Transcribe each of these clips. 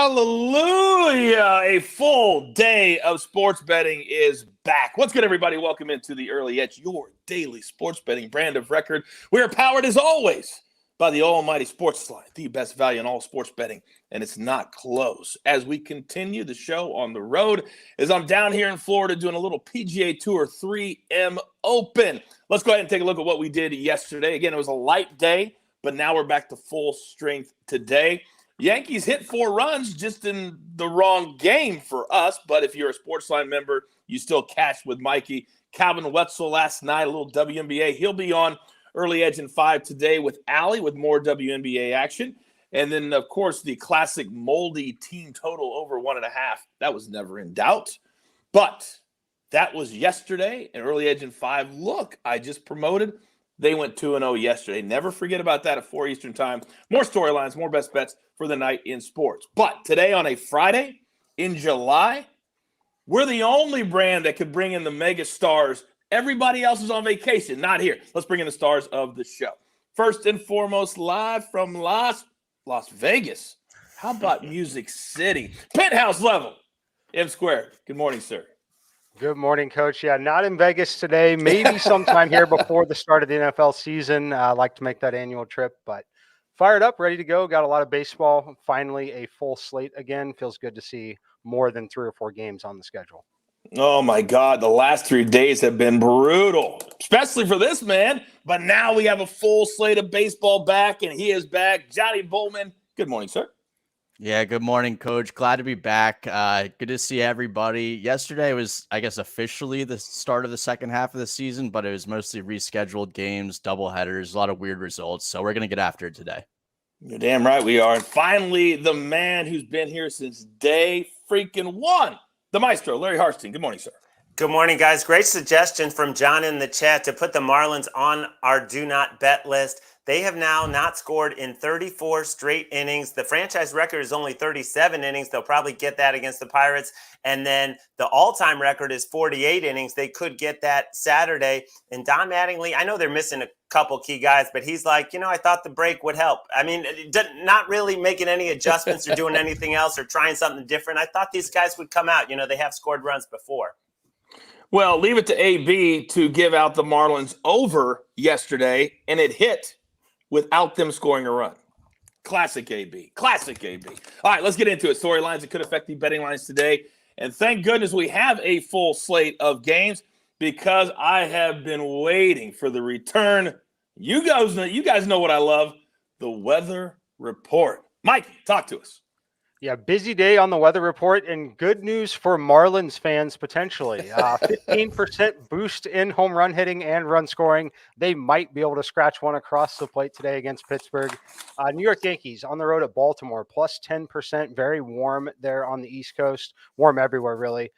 Hallelujah! A full day of sports betting is back. What's good, everybody? Welcome into the Early Edge, your daily sports betting brand of record. We are powered, as always, by the almighty SportsLine, the best value in all sports betting, and it's not close. As we continue the show on the road, as I'm down here in Florida doing a little PGA Tour 3M Open. Let's go ahead and take a look at what we did yesterday. Again, it was a light day, but now we're back to full strength today. Yankees hit 4 runs just in the wrong game for us, but if you're a SportsLine member, you still cashed with Mikey. Calvin Wetzel last night, a little WNBA. He'll be on Early Edge in 5 today with Allie with more WNBA action. And then, of course, the classic moldy team total over 1.5. That was never in doubt. But that was yesterday, and Early Edge in 5. Look, I just promoted. They went 2-0 yesterday. Never forget about that at 4 Eastern time. More storylines, more best bets for the night in sports. But today on a Friday in July, we're the only brand that could bring in the mega stars. Everybody else is on vacation, not here. Let's bring in the stars of the show. First and foremost, live from Las Vegas. How about Music City? Penthouse level. M Squared. Good morning, sir. Good morning, Coach. Yeah, not in Vegas today. Maybe sometime here before the start of the NFL season. I like to make that annual trip, but fired up, ready to go. Got a lot of baseball. Finally, a full slate again. Feels good to see more than 3 or 4 games on the schedule. Oh, my God. The last 3 days have been brutal, especially for this man. But now we have a full slate of baseball back, and he is back. Johnny Bollman. Good morning, sir. Yeah, good morning, Coach. Glad to be back. Good to see everybody. Yesterday was, I guess, officially the start of the second half of the season, but it was mostly rescheduled games, doubleheaders, a lot of weird results. So we're going to get after it today. You're damn right we are. And finally, the man who's been here since day freaking one, the maestro, Larry Hartstein. Good morning, sir. Good morning, guys. Great suggestion from John in the chat to put the Marlins on our do not bet list. They have now not scored in 34 straight innings. The franchise record is only 37 innings. They'll probably get that against the Pirates. And then the all-time record is 48 innings. They could get that Saturday. And Don Mattingly, I know they're missing a couple key guys, but he's like, I thought the break would help. I mean, not really making any adjustments or doing anything else or trying something different. I thought these guys would come out. They have scored runs before. Well, leave it to AB to give out the Marlins over yesterday, and it hit without them scoring a run. Classic AB. Classic AB. All right, let's get into it. Storylines that could affect the betting lines today. And thank goodness we have a full slate of games because I have been waiting for the return. You guys know what I love, the weather report. Mike, talk to us. Yeah, busy day on the weather report and good news for Marlins fans potentially. 15% boost in home run hitting and run scoring. They might be able to scratch one across the plate today against Pittsburgh. New York Yankees on the road at Baltimore, plus 10%. Very warm there on the East Coast. Warm everywhere, really.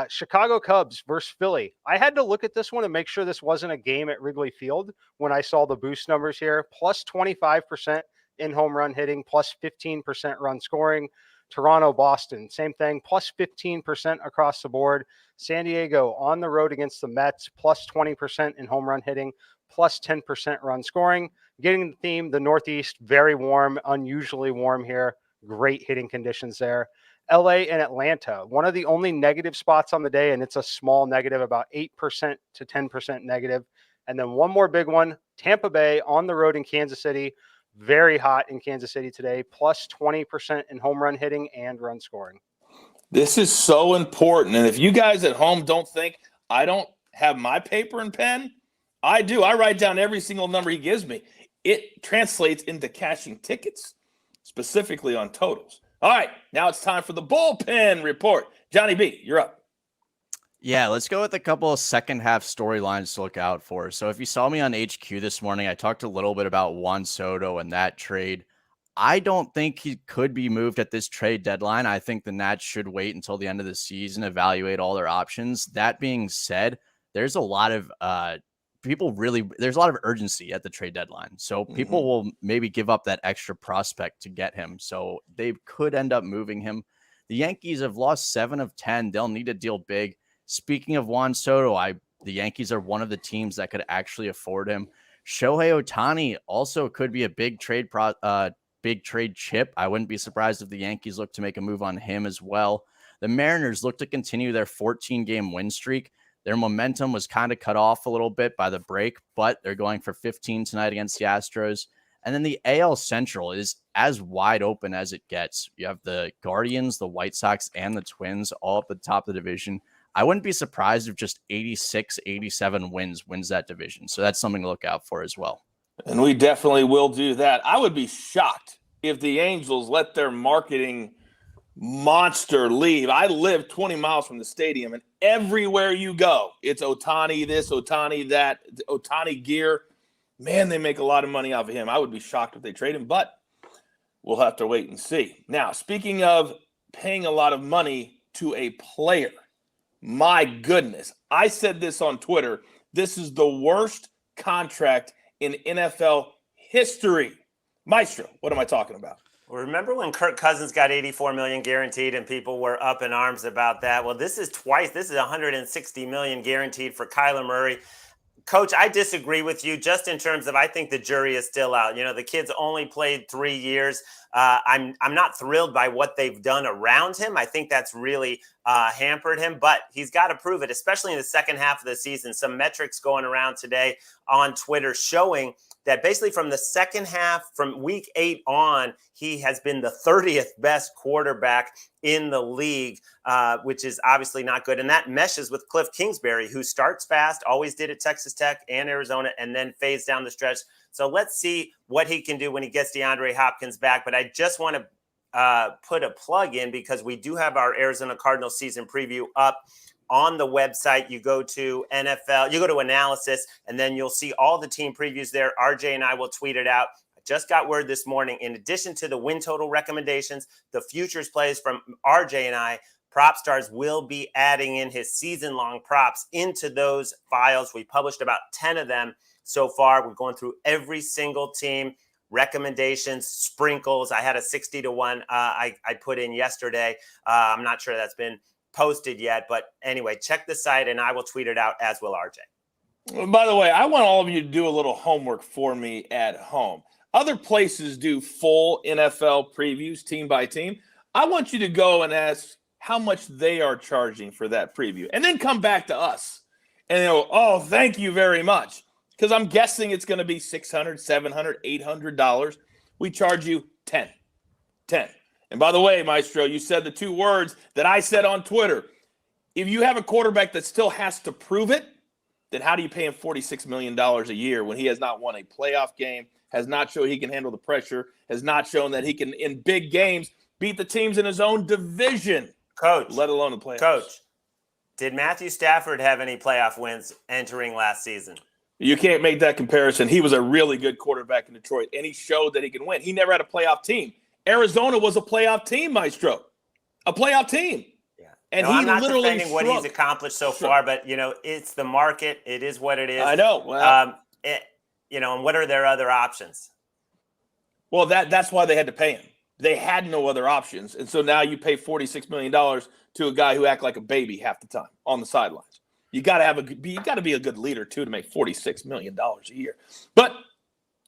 Chicago Cubs versus Philly. I had to look at this one and make sure this wasn't a game at Wrigley Field when I saw the boost numbers here. Plus 25%. In home run hitting, plus 15% run scoring. Toronto, Boston, same thing, plus 15% across the board. San Diego on the road against the Mets, plus 20% in home run hitting, plus 10% run scoring. Getting the theme, the Northeast, very warm, unusually warm here. Great hitting conditions there. LA and Atlanta, one of the only negative spots on the day, and it's a small negative, about 8% to 10% negative. And then one more big one, Tampa Bay on the road in Kansas City. Very hot in Kansas City today, plus 20% in home run hitting and run scoring. This is so important. And if you guys at home don't think I don't have my paper and pen, I do. I write down every single number he gives me. It translates into cashing tickets, specifically on totals. All right, now it's time for the bullpen report. Johnny B, you're up. Yeah, let's go with a couple of second half storylines to look out for. So if you saw me on HQ this morning, I talked a little bit about Juan Soto and that trade. I don't think he could be moved at this trade deadline. I think the Nats should wait until the end of the season, evaluate all their options. That being said, there's a lot of there's a lot of urgency at the trade deadline. So people will maybe give up that extra prospect to get him. So they could end up moving him. The Yankees have lost 7 of 10. They'll need to deal big. Speaking of Juan Soto, the Yankees are one of the teams that could actually afford him. Shohei Ohtani also could be a big trade big trade chip. I wouldn't be surprised if the Yankees look to make a move on him as well. The Mariners look to continue their 14-game win streak. Their momentum was kind of cut off a little bit by the break, but they're going for 15 tonight against the Astros. And then the AL Central is as wide open as it gets. You have the Guardians, the White Sox, and the Twins all up at the top of the division. I wouldn't be surprised if just 86, 87 wins that division. So that's something to look out for as well. And we definitely will do that. I would be shocked if the Angels let their marketing monster leave. I live 20 miles from the stadium, and everywhere you go, it's Ohtani this, Ohtani that, Ohtani gear. Man, they make a lot of money off of him. I would be shocked if they trade him, but we'll have to wait and see. Now, speaking of paying a lot of money to a player, my goodness, I said this on Twitter. This is the worst contract in NFL history. Maestro, what am I talking about? Remember when Kirk Cousins got $84 million guaranteed and people were up in arms about that? Well, this is twice. This is $160 million guaranteed for Kyler Murray. Coach, I disagree with you just in terms of I think the jury is still out. You know, the kid's only played 3 years. I'm not thrilled by what they've done around him. I think that's really hampered him, but he's got to prove it, especially in the second half of the season. Some metrics going around today on Twitter showing that basically from the second half, from week 8 on, he has been the 30th best quarterback in the league, which is obviously not good. And that meshes with Cliff Kingsbury, who starts fast, always did at Texas Tech and Arizona, and then fades down the stretch. So let's see what he can do when he gets DeAndre Hopkins back. But I just want to put a plug in because we do have our Arizona Cardinals season preview up on the website. You go to NFL, you go to analysis, and then you'll see all the team previews there. RJ and I will tweet it out. I just got word this morning, in addition to the win total recommendations, the futures plays from RJ and I, PropStars will be adding in his season-long props into those files. We published about 10 of them so far. We're going through every single team, recommendations, sprinkles. I had a 60-1 I put in yesterday. I'm not sure that's been posted yet, but anyway, check the site and I will tweet it out, as will RJ. By the way, I want all of you to do a little homework for me at home. Other places do full NFL previews, team by team. I want you to go and ask how much they are charging for that preview, and then come back to us and go, oh, thank you very much. Because I'm guessing it's going to be $600, $700, $800. We charge you 10. And by the way, Maestro, you said the 2 words that I said on Twitter. If you have a quarterback that still has to prove it, then how do you pay him $46 million a year when he has not won a playoff game, has not shown he can handle the pressure, has not shown that he can, in big games, beat the teams in his own division, Coach, let alone the playoffs? Coach, did Matthew Stafford have any playoff wins entering last season? You can't make that comparison. He was a really good quarterback in Detroit, and he showed that he can win. He never had a playoff team. Arizona was a playoff team, Maestro. A playoff team. Yeah. And no, he I'm not literally defending what he's accomplished so far, but, you know, it's the market. It is what it is. I know. Well, and what are their other options? Well, that's why they had to pay him. They had no other options. And so now you pay $46 million to a guy who acts like a baby half the time on the sidelines. You got to be a good leader, too, to make $46 million a year. But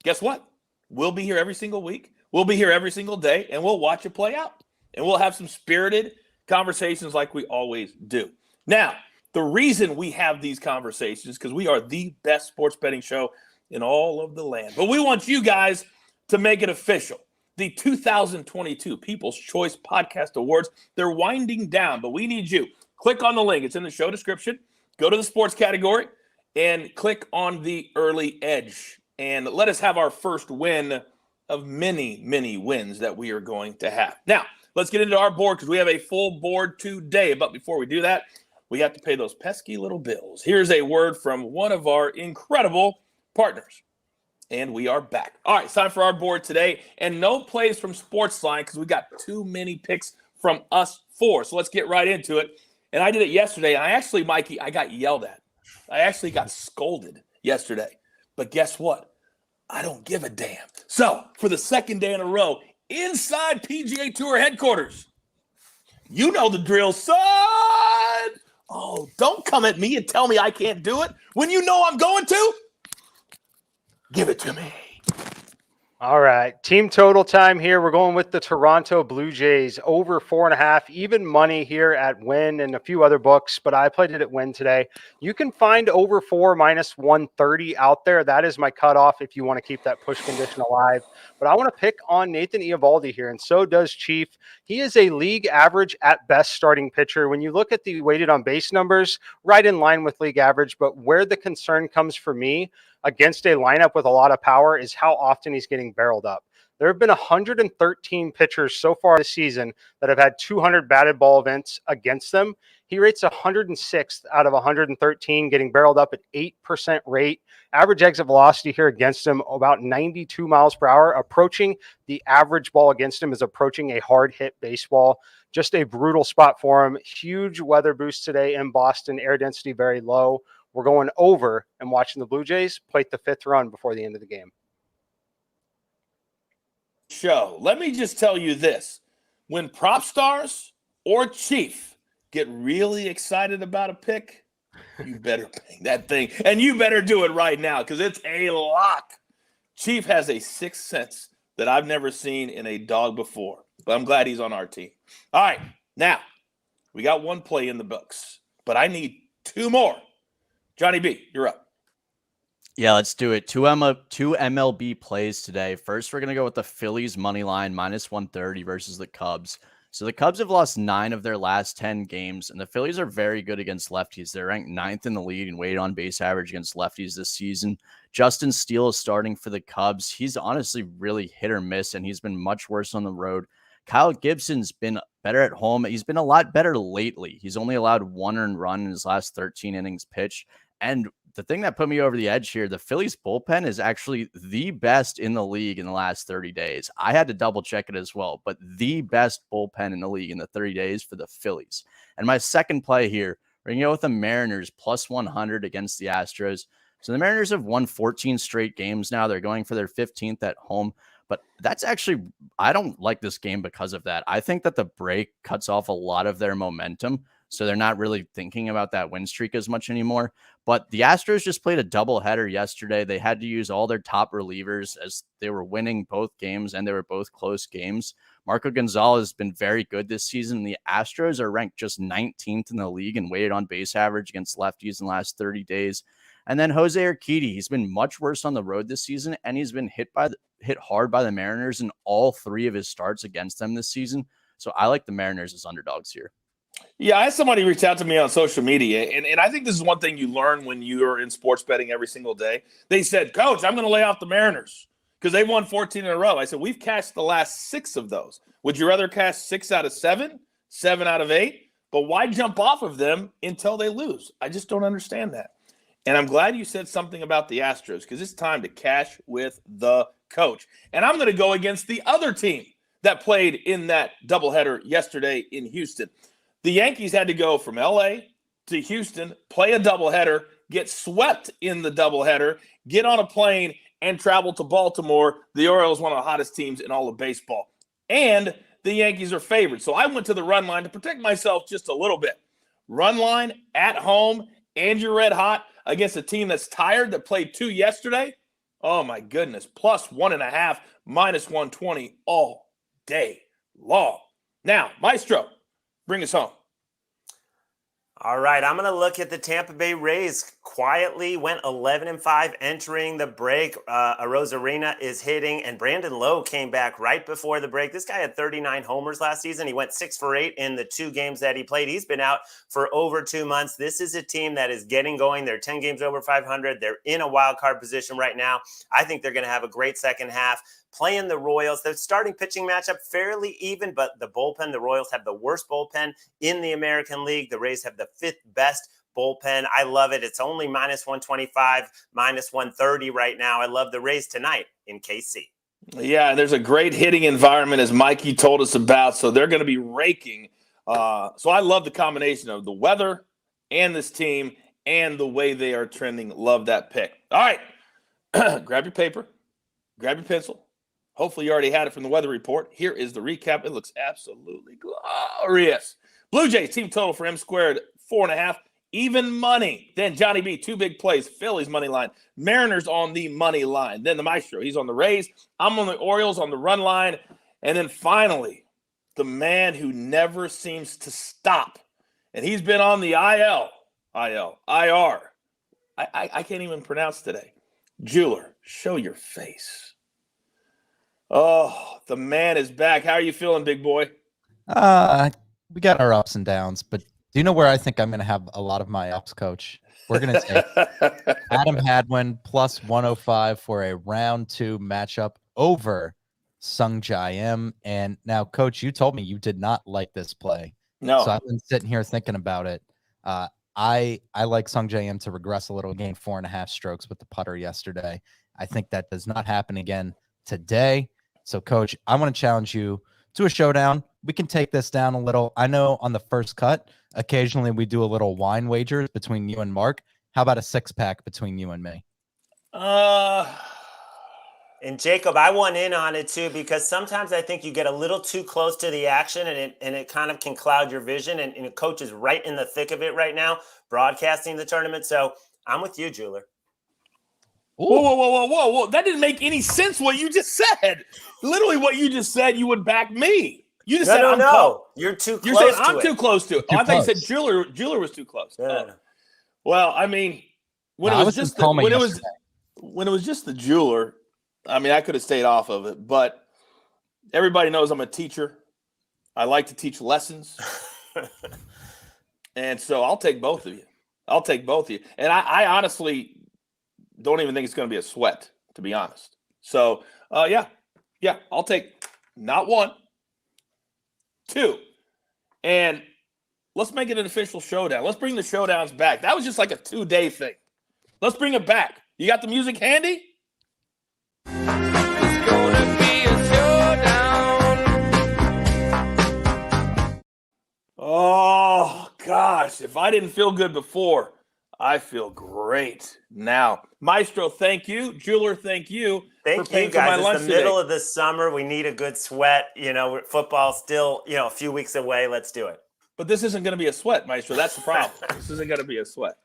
guess what? We'll be here every single week. We'll be here every single day, and we'll watch it play out. And we'll have some spirited conversations like we always do. Now, the reason we have these conversations is because we are the best sports betting show in all of the land. But we want you guys to make it official. The 2022 People's Choice Podcast Awards, they're winding down, but we need you. Click on the link. It's in the show description. Go to the sports category and click on the early edge. And let us have our first win of many, many wins that we are going to have. Now, let's get into our board because we have a full board today. But before we do that, we have to pay those pesky little bills. Here's a word from one of our incredible partners. And we are back. All right, it's time for our board today. And no plays from SportsLine because we got too many picks from us 4. So let's get right into it. And I did it yesterday. And I actually, Mikey, I got yelled at. I actually got scolded yesterday. But guess what? I don't give a damn. So for the second day in a row, inside PGA Tour headquarters, you know the drill, son. Oh, don't come at me and tell me I can't do it when you know I'm going to. Give it to me. All right. Team total time here. We're going with the Toronto Blue Jays over 4.5, even money here at Win and a few other books, but I played it at Win today. You can find over 4 minus 130 out there. That is my cutoff if you want to keep that push condition alive. But I want to pick on Nathan Eovaldi here, and so does Chief. He is a league average at best starting pitcher. When you look at the weighted on base numbers, right in line with league average, but where the concern comes for me against a lineup with a lot of power is how often he's getting barreled up. There have been 113 pitchers so far this season that have had 200 batted ball events against them. He rates 106th out of 113, getting barreled up at 8% rate. Average exit velocity here against him about 92 miles per hour, approaching the average ball against him is approaching a hard hit baseball. Just a brutal spot for him. Huge weather boost today in Boston, air density very low. We're going over and watching the Blue Jays plate the 5th run before the end of the game. Let me just tell you this. When Prop Stars or Chief get really excited about a pick, you better pay that thing. And you better do it right now because it's a lock. Chief has a sixth sense that I've never seen in a dog before. But I'm glad he's on our team. All right. Now, we got one play in the books, but I need 2 more. Johnny B, you're up. Yeah, let's do it. Two MLB plays today. First, we're going to go with the Phillies money line minus 130 versus the Cubs. So the Cubs have lost 9 of their last 10 games, and the Phillies are very good against lefties. They're ranked 9th in the league in weighted on base average against lefties this season. Justin Steele is starting for the Cubs. He's honestly really hit or miss, and he's been much worse on the road. Kyle Gibson's been better at home. He's been a lot better lately. He's only allowed 1 earned run in his last 13 innings pitched. And the thing that put me over the edge here, the Phillies bullpen is actually the best in the league in the last 30 days. I had to double check it as well, but the best bullpen in the league in the 30 days for the Phillies. And my second play here, we're going to go with the Mariners plus 100 against the Astros. So the Mariners have won 14 straight games now. They're going for their 15th at home. But that's actually, I don't like this game because of that. I think that the break cuts off a lot of their momentum. So they're not really thinking about that win streak as much anymore. But the Astros just played a doubleheader yesterday. They had to use all their top relievers as they were winning both games, and they were both close games. Marco Gonzalez has been very good this season. The Astros are ranked just 19th in the league and weighted on base average against lefties in the last 30 days. And then Jose Urquidy, he's been much worse on the road this season, and he's been hit hard by the Mariners in all 3 of his starts against them this season. So I like the Mariners as underdogs here. Yeah, I had somebody reach out to me on social media, and I think this is one thing you learn when you're in sports betting every single day. They said, Coach, I'm going to lay off the Mariners because they won 14 in a row. I said, we've cashed the last 6 of those. Would you rather cash 6 out of 7, 7 out of 8? But why jump off of them until they lose? I just don't understand that. And I'm glad you said something about the Astros because it's time to cash with the coach. And I'm going to go against the other team that played in that doubleheader yesterday in Houston. The Yankees had to go from L.A. to Houston, play a doubleheader, get swept in the doubleheader, get on a plane, and travel to Baltimore. The Orioles, one of the hottest teams in all of baseball. And the Yankees are favored. So I went to the run line to protect myself just a little bit. Run line at home, and you're red hot against a team that's tired that played 2 yesterday. Oh, my goodness. Plus 1.5, minus 120 all day long. Now, Maestro, bring us home. All right, I'm going to look at the Tampa Bay Rays. Quietly went 11-5 entering the break. Arozarena is hitting, and Brandon Lowe came back right before the break. This guy had 39 homers last season. He went 6 for 8 in the 2 games that he played. He's been out for over 2 months. This is a team that is getting going. They're 10 games over 500. They're in a wild card position right now. I think they're going to have a great second half. Playing the Royals, the starting pitching matchup fairly even, but the bullpen, the Royals have the worst bullpen in the American League. The Rays have the 5th best bullpen. I love it. It's only minus 125, minus 130 right now. I love the Rays tonight in KC. Yeah, there's a great hitting environment, as Mikey told us about, so they're going to be raking. So I love the combination of the weather and this team and the way they are trending. Love that pick. All right, grab your paper, grab your pencil. Hopefully you already had it from the weather report. Here is the recap. It looks absolutely glorious. Blue Jays team total for M squared 4.5. even money. Then Johnny B, 2 big plays, Phillies money line, Mariners on the money line. Then the Maestro, he's on the Rays. I'm on the Orioles on the run line. And then finally, the man who never seems to stop. And he's been on the IR. I can't even pronounce today. Jeweler, show your face. Oh, the man is back. How are you feeling, big boy? We got our ups and downs, but do you know where I think I'm going to have a lot of my ups, Coach? We're going to take Adam Hadwin plus 105 for a round 2 matchup over Sung Jae Im. And now, Coach, you told me you did not like this play. No. So I've been sitting here thinking about it. I like Sung Jae Im to regress a little, gain 4.5 strokes with the putter yesterday. I think that does not happen again today. So, Coach, I want to challenge you to a showdown. We can take this down a little. I know on the first cut, occasionally we do a little wine wagers between you and Mark. How about a 6-pack between you and me? And Jacob, I want in on it too, because sometimes I think you get a little too close to the action and it kind of can cloud your vision. And the coach is right in the thick of it right now, broadcasting the tournament. So I'm with you, Jeweler. Whoa. That didn't make any sense what you just said. Literally what you just said, you would back me. You just said, no. You're too close. You're saying I'm to too it. close to it. I thought you said Jeweler was too close. No. Well, I mean, when it was just the Jeweler, I mean, I could have stayed off of it, but everybody knows I'm a teacher. I like to teach lessons. And so I'll take both of you. And I honestly don't even think it's going to be a sweat, to be honest. So, yeah, I'll take not 1, 2. And let's make it an official showdown. Let's bring the showdowns back. That was just like a 2-day thing. Let's bring it back. You got the music handy? It's gonna be a showdown. Oh, gosh. If I didn't feel good before, I feel great now. Maestro, thank you. Jeweler, thank you. Thank you, guys. It's the middle of the summer. We need a good sweat. Football's still, a few weeks away. Let's do it. But this isn't going to be a sweat, Maestro. That's the problem. This isn't going to be a sweat.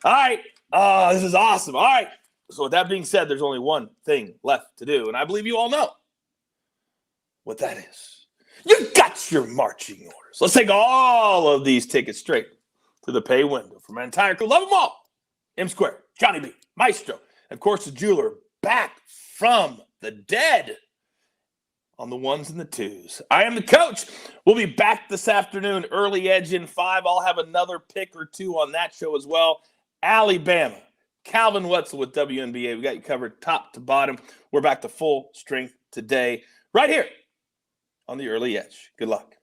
All right. This is awesome. All right. So with that being said, there's only one thing left to do, and I believe you all know what that is. You got your marching orders. Let's take all of these tickets straight to the pay window for my entire crew. Love them all. M Square, Johnny B, Maestro, and of course the Jeweler back from the dead on the 1s and the 2s. I am the coach. We'll be back this afternoon, early edge in 5. I'll have another pick or 2 on that show as well. Alabama, Calvin Wetzel with WNBA. We got you covered top to bottom. We're back to full strength today, right here on the Early Edge. Good luck.